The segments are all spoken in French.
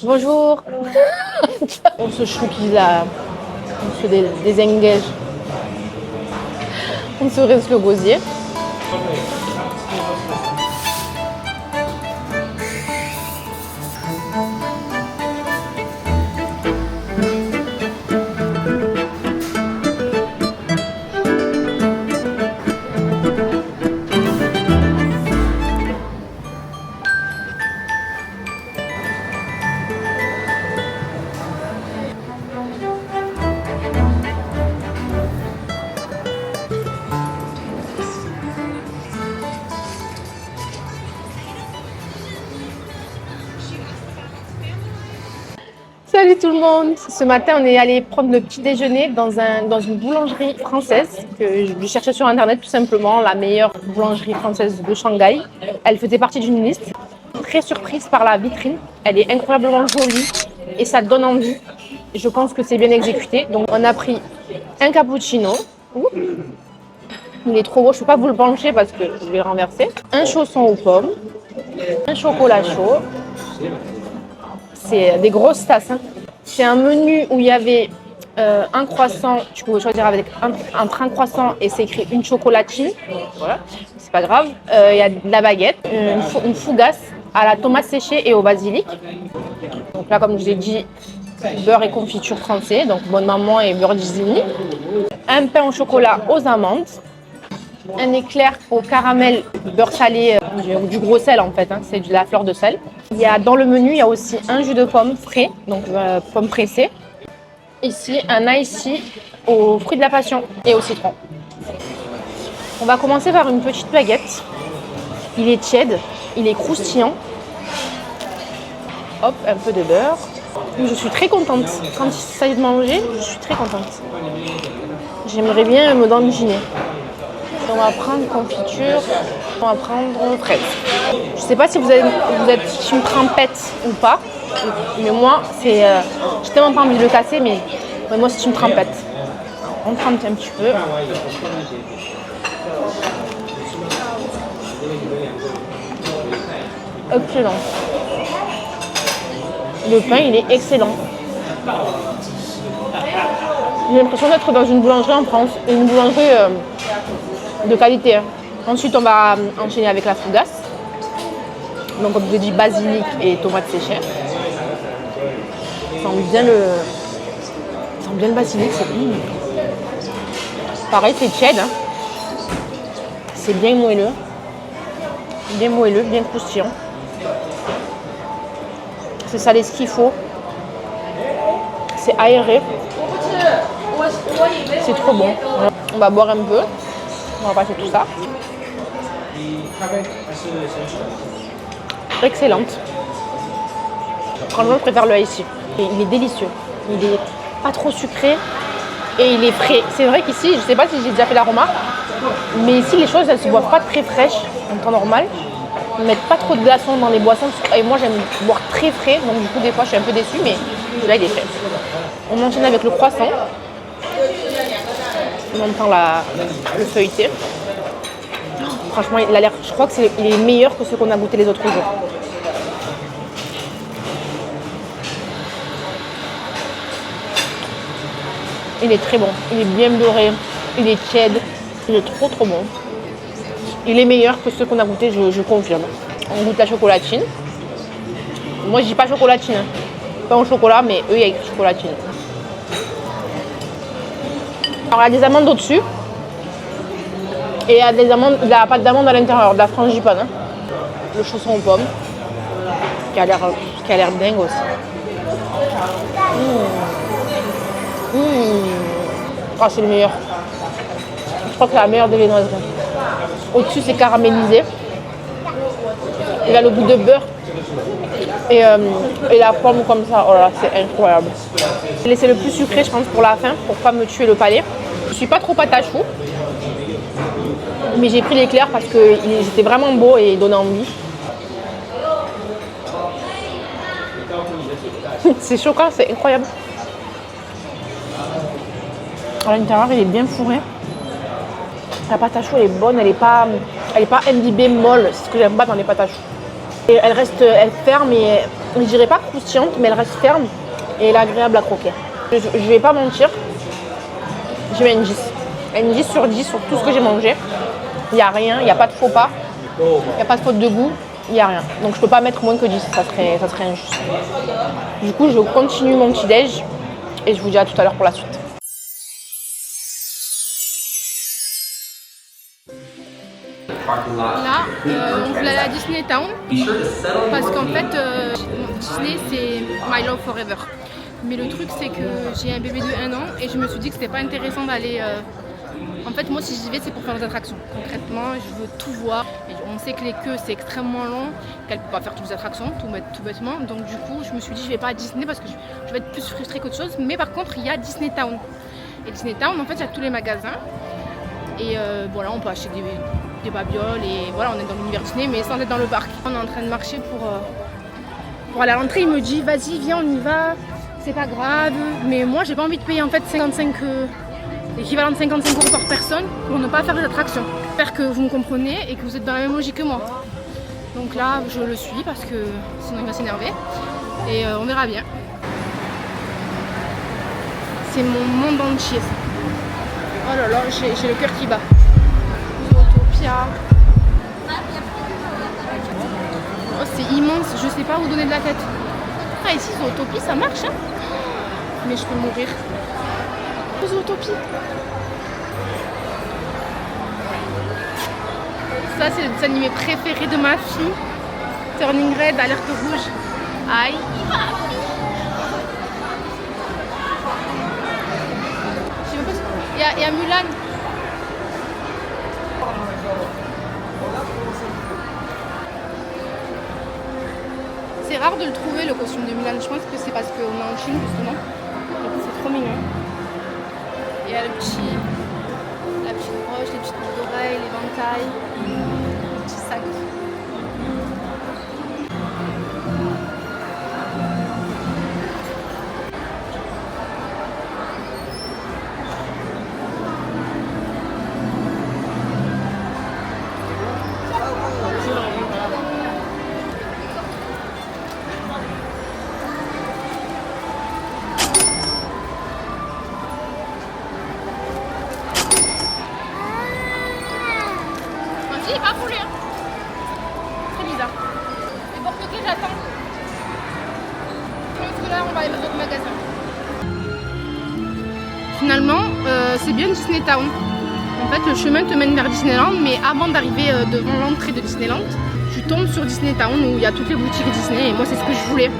Bonjour. On se chouquille là, on se désengage, on se rince le gosier. Salut tout le monde! Ce matin, on est allé prendre le petit déjeuner dans une boulangerie française que je cherchais sur internet tout simplement, la meilleure boulangerie française de Shanghai. Elle faisait partie d'une liste. Très surprise par la vitrine, elle est incroyablement jolie et ça donne envie. Je pense que c'est bien exécuté. Donc on a pris un cappuccino. Ouh. Il est trop beau, je ne peux pas vous le pencher parce que je vais le renverser. Un chausson aux pommes, un chocolat chaud. C'est des grosses tasses. Hein. C'est un menu où il y avait un croissant. Tu pouvais choisir avec entre un croissant et c'est écrit une chocolatine. Voilà, c'est pas grave. Il y a de la baguette, une fougasse à la tomate séchée et au basilic. Donc là, comme je vous ai dit, beurre et confiture français, donc bonne maman et beurre d'Isigny. Un pain au chocolat aux amandes. Un éclair au caramel beurre salé, du gros sel en fait, hein, c'est de la fleur de sel. Dans le menu, il y a aussi un jus de pomme frais, donc pomme pressée. Ici, un icy aux fruits de la passion et au citron. On va commencer par une petite baguette. Il est tiède, il est croustillant. Hop, un peu de beurre. Je suis très contente. Quand il s'agit de manger, je suis très contente. J'aimerais bien me dandiner. On va prendre confiture, on va prendre fraise. Je sais pas si vous êtes team trempette ou pas, mais moi, j'ai tellement pas envie de le casser, mais moi, c'est team trempette. On trempe un petit peu. Excellent. Le pain, il est excellent. J'ai l'impression d'être dans une boulangerie en France, une boulangerie de qualité. Ensuite, on va enchaîner avec la fougasse. Donc, comme je vous ai dit, basilic et tomates séchées. Ça sent bien le basilic. Pareil, c'est tiède. Hein. C'est bien moelleux, bien croustillant. C'est salé ce qu'il faut. C'est aéré. C'est trop bon. On va boire un peu. On va passer tout ça. Excellente. Franchement, je préfère le ici. Il est délicieux. Il est pas trop sucré et il est frais. C'est vrai qu'ici, je sais pas si j'ai déjà fait la remarque, mais ici, les choses, elles se boivent pas très fraîches en temps normal. Ils mettent pas trop de glaçons dans les boissons. Et moi, j'aime boire très frais. Donc, du coup, des fois, je suis un peu déçue, mais là, il est frais. On enchaîne avec le croissant. On entend le feuilleté. Oh, franchement, il a l'air. Je crois que il est meilleur que ce qu'on a goûté les autres jours. Il est très bon. Il est bien beurré. Il est tiède. Il est trop bon. Il est meilleur que ce qu'on a goûté, je confirme. On goûte la chocolatine. Moi, je dis pas chocolatine. Hein. Pas au chocolat, mais eux, il y a écrit chocolatine. Alors, il y a des amandes au-dessus. Et il y a de la pâte d'amande à l'intérieur, de la frangipane. Hein. Le chausson aux pommes, qui a l'air dingue aussi. Ah, c'est le meilleur. Je crois que c'est la meilleure des viennoiseries. Au-dessus, c'est caramélisé. Il a le goût de beurre. Et la pomme comme ça, oh là, c'est incroyable. J'ai laissé le plus sucré, je pense, pour la fin, pour pas me tuer le palais. Je suis pas trop pâte à choux, mais j'ai pris l'éclair parce qu'ils étaient vraiment beaux et ils donnaient envie. C'est choquant, c'est incroyable. À l'intérieur, il est bien fourré. La pâte à choux, elle est bonne, elle est pas imbibée molle. C'est ce que j'aime pas dans les pâtes à choux. Et elle ferme et je dirais pas croustillante, mais elle reste ferme et elle est agréable à croquer. Je vais pas mentir, je mets une 10. Une 10 sur 10 sur tout ce que j'ai mangé. Il n'y a rien, il n'y a pas de faux pas, il n'y a pas de faute de goût, il n'y a rien. Donc je peux pas mettre moins que 10, ça serait injuste. Du coup, je continue mon petit déj et je vous dis à tout à l'heure pour la suite. Là, on voulait aller à Disney Town parce qu'en fait, Disney c'est My Love Forever. Mais le truc c'est que j'ai un bébé de 1 an et je me suis dit que c'était pas intéressant d'aller... En fait, moi si j'y vais c'est pour faire des attractions. Concrètement, je veux tout voir. Et on sait que les queues c'est extrêmement long, qu'elle peut pas faire toutes les attractions, tout bêtement. Donc du coup, je me suis dit je vais pas à Disney parce que je vais être plus frustrée qu'autre chose. Mais par contre, il y a Disney Town. Et Disney Town, en fait, il y a tous les magasins. Et voilà, on peut acheter des babioles et voilà, on est dans l'univers Disney mais sans être dans le parc. On est en train de marcher pour aller à l'entrée. Il me dit vas-y viens, on y va, c'est pas grave. Mais moi j'ai pas envie de payer en fait l'équivalent de 55 € par personne pour ne pas faire les attractions. J'espère que vous me comprenez et que vous êtes dans la même logique que moi. Donc là je le suis parce que sinon il va s'énerver et on verra bien. C'est mon monde entier ça. Oh là là, j'ai le cœur qui bat. Zootopia. Oh, c'est immense, je sais pas où donner de la tête. Ah, ici, Zootopie, ça marche, hein. Mais je peux mourir. Zootopie. Ça, c'est le dessin animé préféré de ma fille. Turning Red, alerte rouge. Aïe. Il y a Mulan. C'est rare de le trouver le costume de Mulan. Je pense que c'est parce qu'on est en Chine justement. Donc c'est trop mignon. Il y a la petite broche, les petites boucles d'oreilles, l'éventail, le petit sac. Il va voulu. Très bizarre. Et pour que j'attends. Je pense que là on va aller dans d'autres magasins. Finalement, c'est bien Disney Town. En fait, le chemin te mène vers Disneyland, mais avant d'arriver devant l'entrée de Disneyland, tu tombes sur Disney Town où il y a toutes les boutiques Disney et moi c'est ce que je voulais.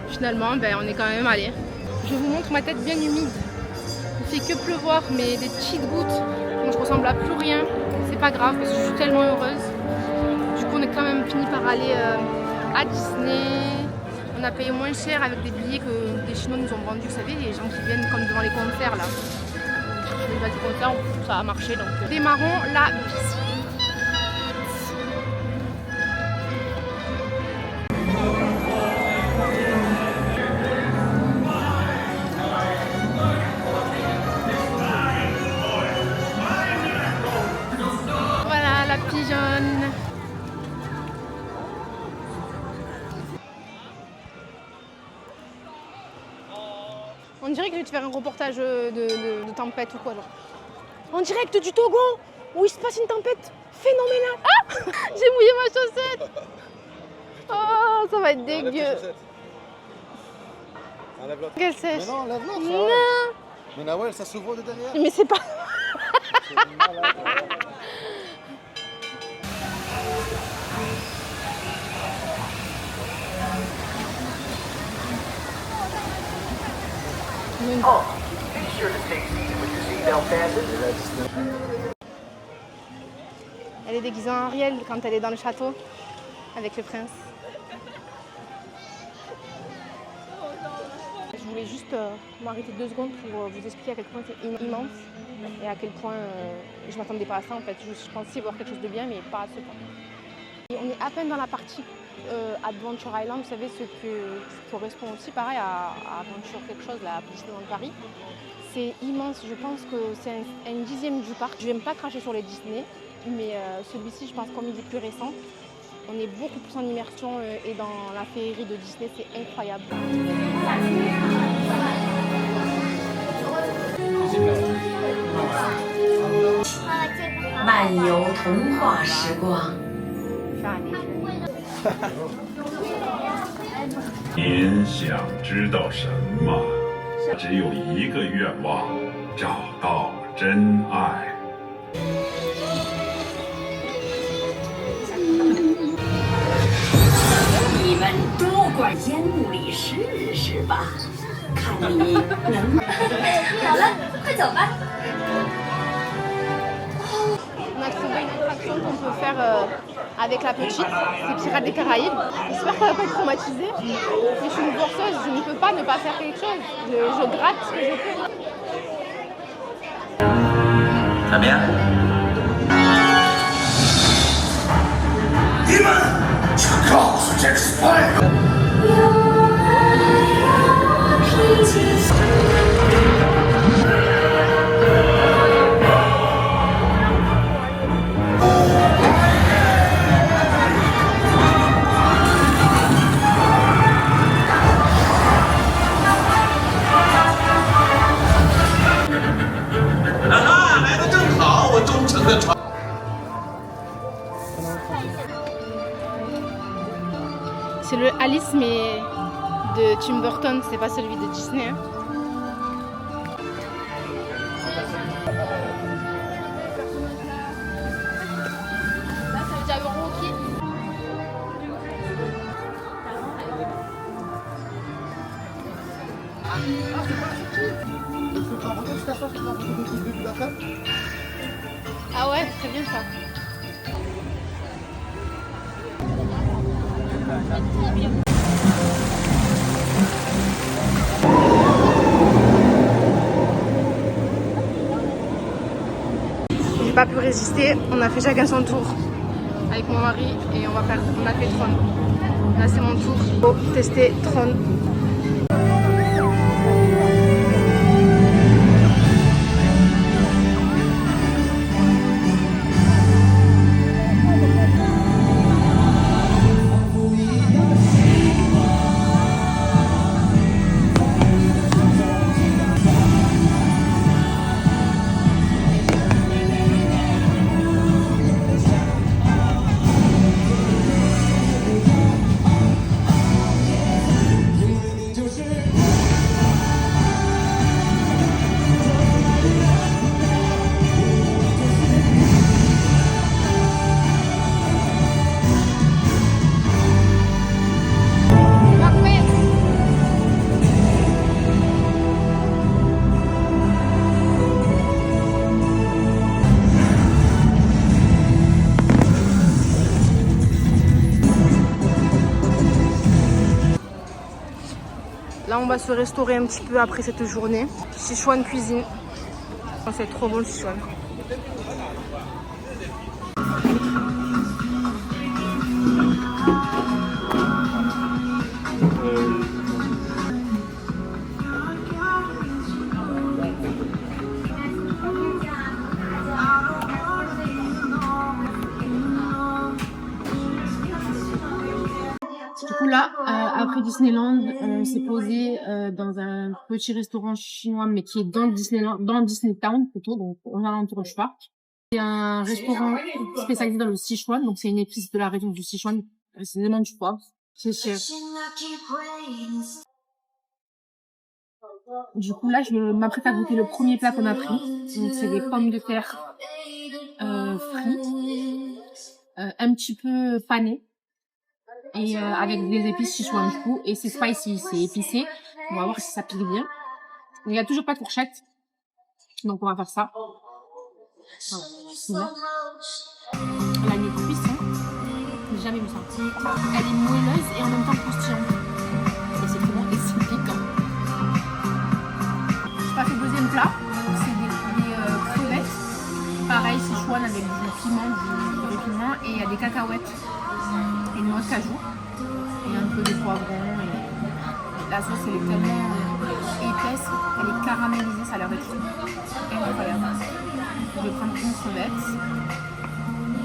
Finalement, ben, on est quand même allé. Je vous montre ma tête bien humide. Il fait que pleuvoir, mais des petites gouttes. Moi, je ressemble à plus rien. C'est pas grave parce que je suis tellement heureuse. Du coup, on est quand même fini par aller à Disney. On a payé moins cher avec des billets que des Chinois nous ont vendus. Vous savez, les gens qui viennent comme devant les concerts là. Je vais des concerts, ça a marché. Donc, démarrons la visite. Pigeonne. On dirait que je vais te faire un reportage de tempête ou quoi genre. En direct du Togo où il se passe une tempête phénoménale. Ah j'ai mouillé ma chaussette. Oh ça va être dégueu. Enlève l'autre. Qu'elle sèche. Mais non, enlève l'autre. Non. Mais Nawel, ça s'ouvre de derrière. Mais c'est pas... Oh, be sure to stay seated with your seatbelt fastened. Elle est déguisée en Ariel quand elle est dans le château avec le prince. Je voulais juste m'arrêter 2 secondes pour vous expliquer à quel point c'est immense et à quel point je m'attendais pas à ça en fait. Je pensais voir quelque chose de bien mais pas à ce point. Et on est à peine dans la partie Adventure Island, vous savez ce qui correspond aussi pareil à Adventure quelque chose, là, à Disneyland Paris. C'est immense, je pense que c'est un dixième du parc. Je n'aime pas cracher sur les Disney, mais celui-ci, je pense, comme il est plus récent, on est beaucoup plus en immersion et dans la féerie de Disney, c'est incroyable. 漫游童话时光。您想知道什么？只有一个愿望：找到真爱。你们多管烟雾里试试吧，看你能。好了，快走吧。 On a trouvé une attraction qu'on peut faire avec la petite, c'est Pirates des Caraïbes. J'espère qu'elle va pas être traumatisée. Mais je suis une forceuse, je ne peux pas ne pas faire quelque chose. Je gratte ce que je peux. 怎么样？你们去告诉这个 spy。 C'est le Alice mais de Tim Burton, c'est pas celui de Disney. Hein. Là, ça veut dire Rocky. Ah ouais, c'est bien ça. J'ai pas pu résister, on a fait chacun son tour avec mon mari et on a fait Tron. Là c'est mon tour pour tester Tron. Là, on va se restaurer un petit peu après cette journée. Sichuan cuisine. C'est trop bon le Sichuan. Du coup là, après Disneyland, on s'est posé dans un petit restaurant chinois, mais qui est dans Disneyland, dans Disney Town plutôt, donc on a l'entour du parc. C'est un restaurant spécialisé dans le Sichuan, donc c'est une épice de la région du Sichuan, c'est vraiment du poivre, c'est cher. Du coup, là, je m'apprête à goûter le premier plat qu'on a pris. Donc, c'est des pommes de terre frites, un petit peu panées et avec des épices Sichuan du coup. Et c'est spicy, c'est épicé. On va voir si ça pique bien. Il n'y a toujours pas de fourchette. Donc, on va faire ça. Voilà. Elle a une cuisson. J'ai jamais vu ça. Elle est moelleuse et en même temps croustillante. Et c'est très bon et c'est piquant. Je passe au deuxième plat. C'est des crevettes. Pareil, Sichuan avec du piment, du piment. Et il y a des cacahuètes et une noix de cajou. Et un peu de poivron. Et la sauce, elle est tellement épaisse. Elle est caramélisée. Ça a l'air d'être incroyable. Je vais prendre une crevette.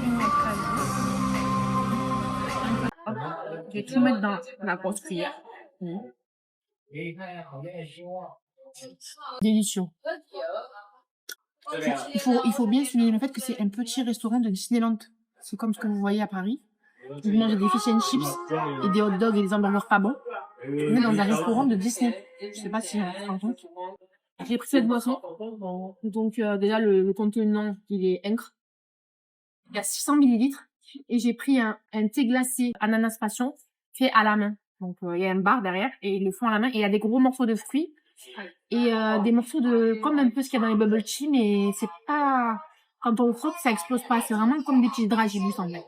Une noix de cajou. Je vais tout mettre dans la grosse cuillère. Délicieux. Il faut bien souligner le fait que c'est un petit restaurant de Disneyland. C'est comme ce que vous voyez à Paris. Vous mangez des fish and chips et des hot dogs et des hamburgers pas bons. On est dans un restaurant de Disney. Je sais pas si on se rend compte. J'ai pris cette boisson. Donc déjà le contenant il est incre. Il y a 600 millilitres. Et j'ai pris un thé glacé ananas passion fait à la main. Donc il y a un bar derrière et ils le font à la main. Et il y a des gros morceaux de fruits et des morceaux de comme un peu ce qu'il y a dans les bubble tea, mais c'est pas quand on frotte ça explose pas. C'est vraiment comme des petits dragibus en fait.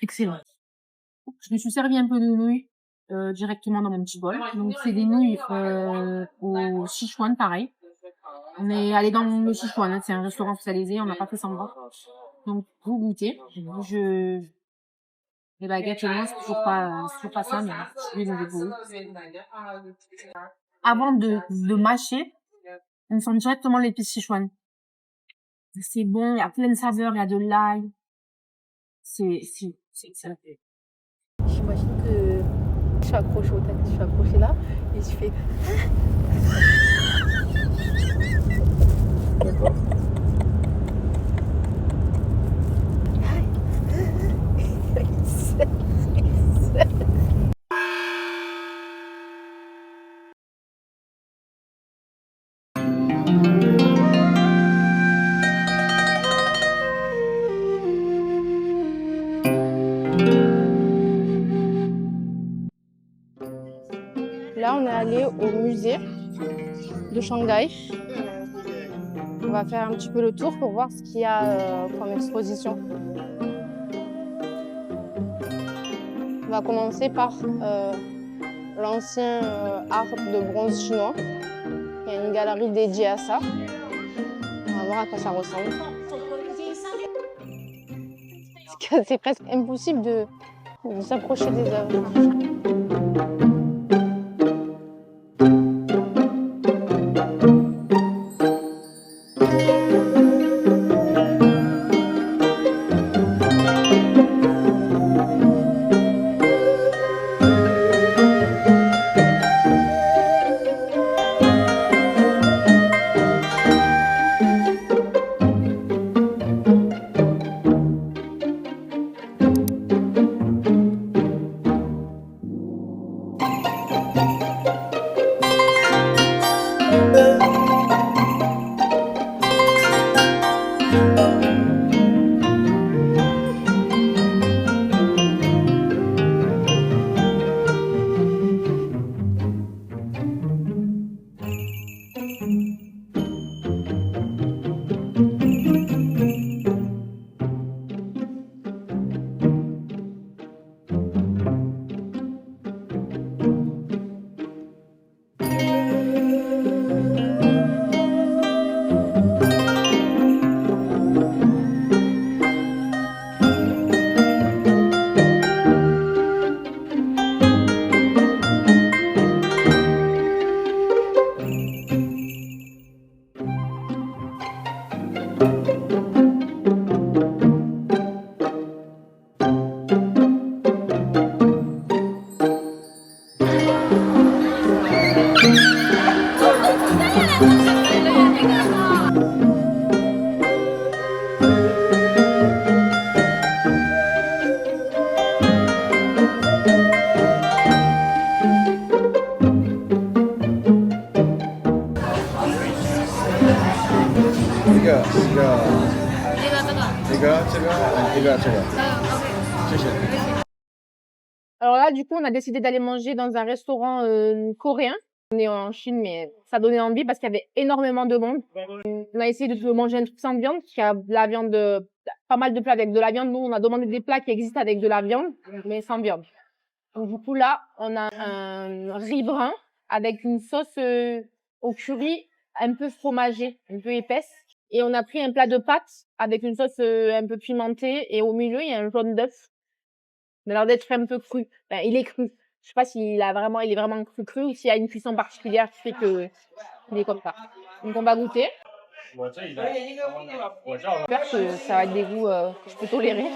Excellent. Je me suis servi un peu de nouilles directement dans mon petit bol. Donc c'est des nouilles au Sichuan pareil. On est allé dans le Sichuan, hein. C'est un restaurant spécialisé, on n'a pas fait semblant. Donc vous goûtez. Les baguettes, c'est toujours pas ça, mais je vais nous découvrir. Avant de mâcher, on sent directement l'épice Sichuan. C'est bon, il y a plein de saveurs, il y a de l'ail. C'est excellent. J'imagine que je suis accrochée au taxi, je suis accrochée là, et je fais... D'accord. Là, on est allé au musée de Shanghai. On va faire un petit peu le tour pour voir ce qu'il y a comme exposition. On va commencer par l'ancien art de bronze chinois. Il y a une galerie dédiée à ça. On va voir à quoi ça ressemble. C'est presque impossible de s'approcher des œuvres. Alors là, du coup, on a décidé d'aller manger dans un restaurant coréen. On est en Chine, mais ça donnait envie parce qu'il y avait énormément de monde. On a essayé de manger un truc sans viande, parce qu'il y a de la viande, pas mal de plats avec de la viande. Nous, on a demandé des plats qui existent avec de la viande, mais sans viande. Donc, du coup, là, on a un riz brun avec une sauce au curry un peu fromagée, un peu épaisse. Et on a pris un plat de pâtes avec une sauce un peu pimentée. Et au milieu, il y a un jaune d'œuf. Il a l'air d'être un peu cru. Enfin, il est cru. Je sais pas il est vraiment cru ou s'il y a une cuisson particulière qui fait que il est comme ça. Donc on va goûter. J'espère que ça va être des goûts que je peux tolérer.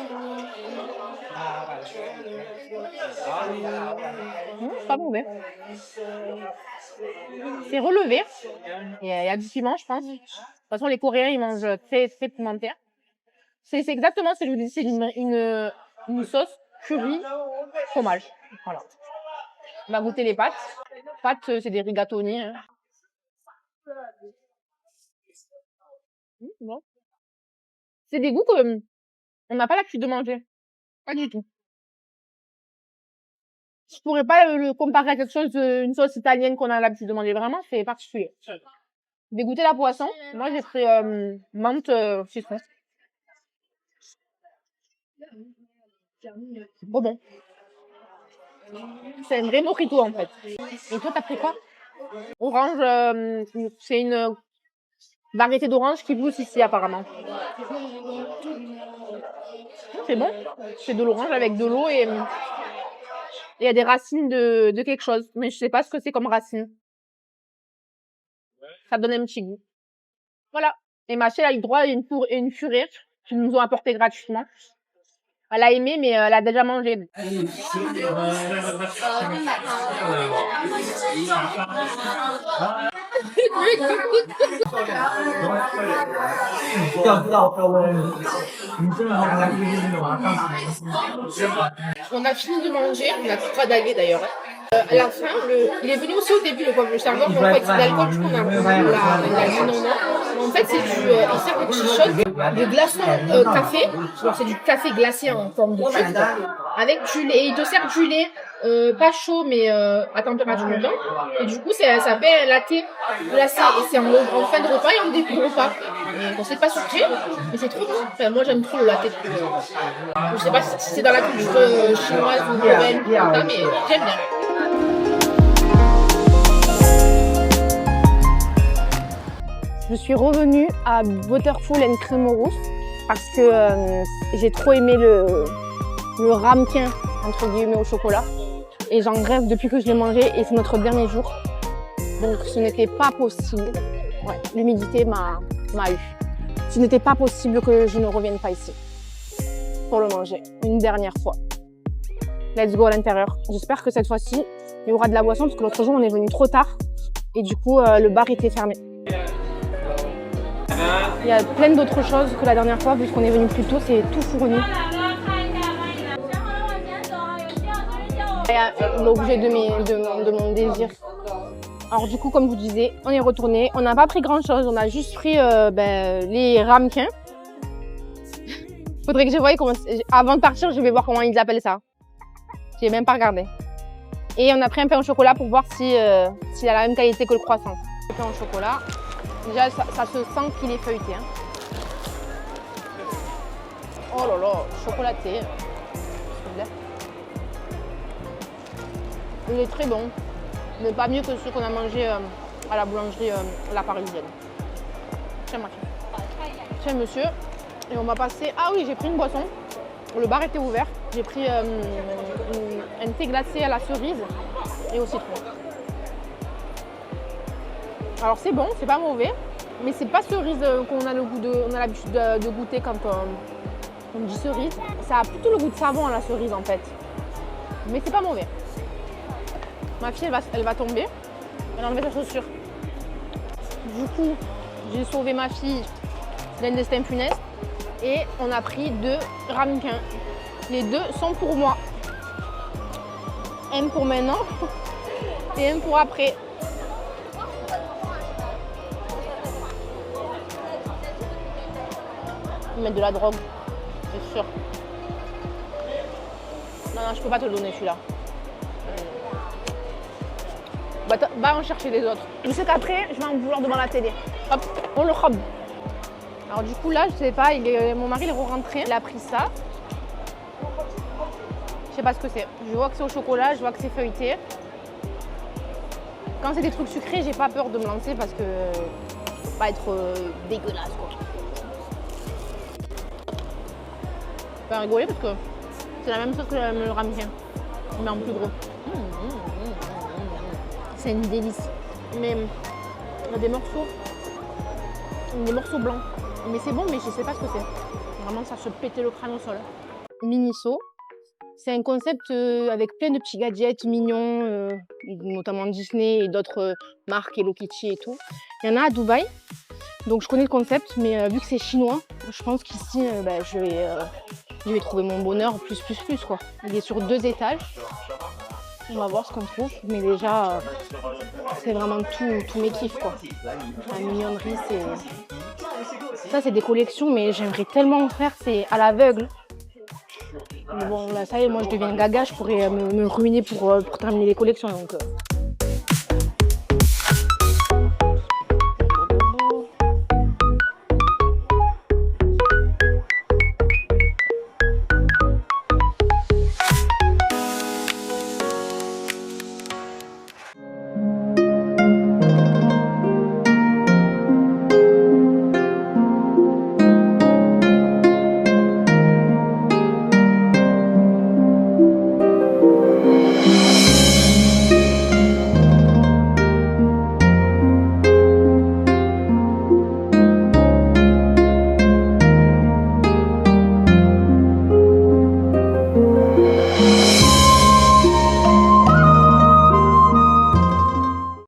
C'est pas mauvais. C'est relevé. Il y a du piment, je pense. De toute façon, les Coréens, ils mangent très pimenté. C'est exactement ce que je vous dis. C'est une sauce curry fromage. Voilà. On va goûter les pâtes. Pâtes, c'est des rigatoni. Hein. Bon. C'est des goûts que on n'a pas l'habitude de manger. Pas du tout. Je pourrais pas le comparer à quelque chose, une sauce italienne qu'on a l'habitude de manger. Vraiment, c'est particulier. Je vais goûter la poisson. Moi, j'ai pris menthe citron. C'est trop bon. C'est un vrai mojito en fait. Et toi, t'as pris quoi? Orange, c'est une variété d'orange qui pousse ici apparemment. C'est bon. C'est de l'orange avec de l'eau et il y a des racines de quelque chose. Mais je sais pas ce que c'est comme racine. Ça donne un petit goût. Voilà. Et ma chérie a eu droit à une purée qu'ils nous ont apporté gratuitement. Elle a aimé, mais elle a déjà mangé. On a fini de manger, on a tout d'aller d'ailleurs. À la fin, il est venu aussi au début, le serveur, mais en fait, c'est d'alcool, du coup, on a dit non. En fait, c'est il sert un petit shot de glaçon café. Alors, c'est du café glacé en forme de cube, avec du lait. Il te sert du lait, pas chaud, mais à température ambiante. Et du coup, ça fait un latte glacé. Et c'est en fin de repas et en début de repas. Et on s'est pas surpris, mais c'est trop bon. Enfin, moi, j'aime trop le latte. Je sais pas si c'est dans la culture chinoise ou coréenne ou comme ça, mais j'aime bien. Je suis revenue à Butterful and Cremorous parce que j'ai trop aimé le ramequin entre guillemets au chocolat et j'en rêve depuis que je l'ai mangé et c'est notre dernier jour. Donc ce n'était pas possible. Ouais, l'humidité m'a eu. Ce n'était pas possible que je ne revienne pas ici pour le manger une dernière fois. Let's go à l'intérieur. J'espère que cette fois-ci, il y aura de la boisson parce que l'autre jour on est venu trop tard et du coup le bar était fermé. Il y a plein d'autres choses que la dernière fois, puisqu'on est venu plus tôt, c'est tout fourni. L'objet de mon désir. Alors du coup, comme je vous disais, on est retourné. On n'a pas pris grand-chose, on a juste pris les ramequins. Faudrait que je voie comment... Avant de partir, je vais voir comment ils appellent ça. J'ai même pas regardé. Et on a pris un pain au chocolat pour voir s'il a la même qualité que le croissant. Le pain au chocolat. Déjà, ça se sent qu'il est feuilleté. Hein. Oh là là, chocolaté. Il est très bon, mais pas mieux que ceux qu'on a mangé à la boulangerie La Parisienne. Tiens, ma fille. Tiens, monsieur. Et on va passer... Ah oui, j'ai pris une boisson. Le bar était ouvert. J'ai pris un thé glacé à la cerise et au citron. Alors c'est bon, c'est pas mauvais, mais c'est pas cerise qu'on a l'habitude de goûter quand on dit cerise. Ça a plutôt le goût de savon à la cerise en fait, mais c'est pas mauvais. Ma fille elle va tomber, elle a enlevé sa chaussure. Du coup, j'ai sauvé ma fille d'un destin funeste et on a pris 2 ramequins. Les 2 sont pour moi. Un pour maintenant et un pour après. Mettre de la drogue. sûr. Non, je peux pas te le donner celui-là. Va en chercher des autres. Je sais qu'après, je vais en vouloir devant la télé. Hop, on le robe. Alors du coup, là, je sais pas, mon mari il est rentré. Il a pris ça. Je sais pas ce que c'est. Je vois que c'est au chocolat, je vois que c'est feuilleté. Quand c'est des trucs sucrés, j'ai pas peur de me lancer parce que faut pas être dégueulasse quoi. Faut pas rigoler parce que c'est la même chose que le ramequin, mais en plus gros. C'est une délice. Mais il y a des morceaux blancs. Mais c'est bon, mais je sais pas ce que c'est. Vraiment, ça se pétait le crâne au sol. Miniso. C'est un concept avec plein de petits gadgets mignons, notamment Disney et d'autres marques, Hello Kitty et tout. Il y en a à Dubaï, donc je connais le concept, mais vu que c'est chinois, je pense qu'ici, je vais trouver mon bonheur plus quoi. Il est sur 2 étages. On va voir ce qu'on trouve, mais déjà, c'est vraiment tous mes kiffs quoi. La mignonnerie, ça c'est des collections, mais j'aimerais tellement en faire, c'est à l'aveugle. Mais bon, là, ça y est, moi je deviens gaga, je pourrais me ruiner pour terminer les collections. Donc,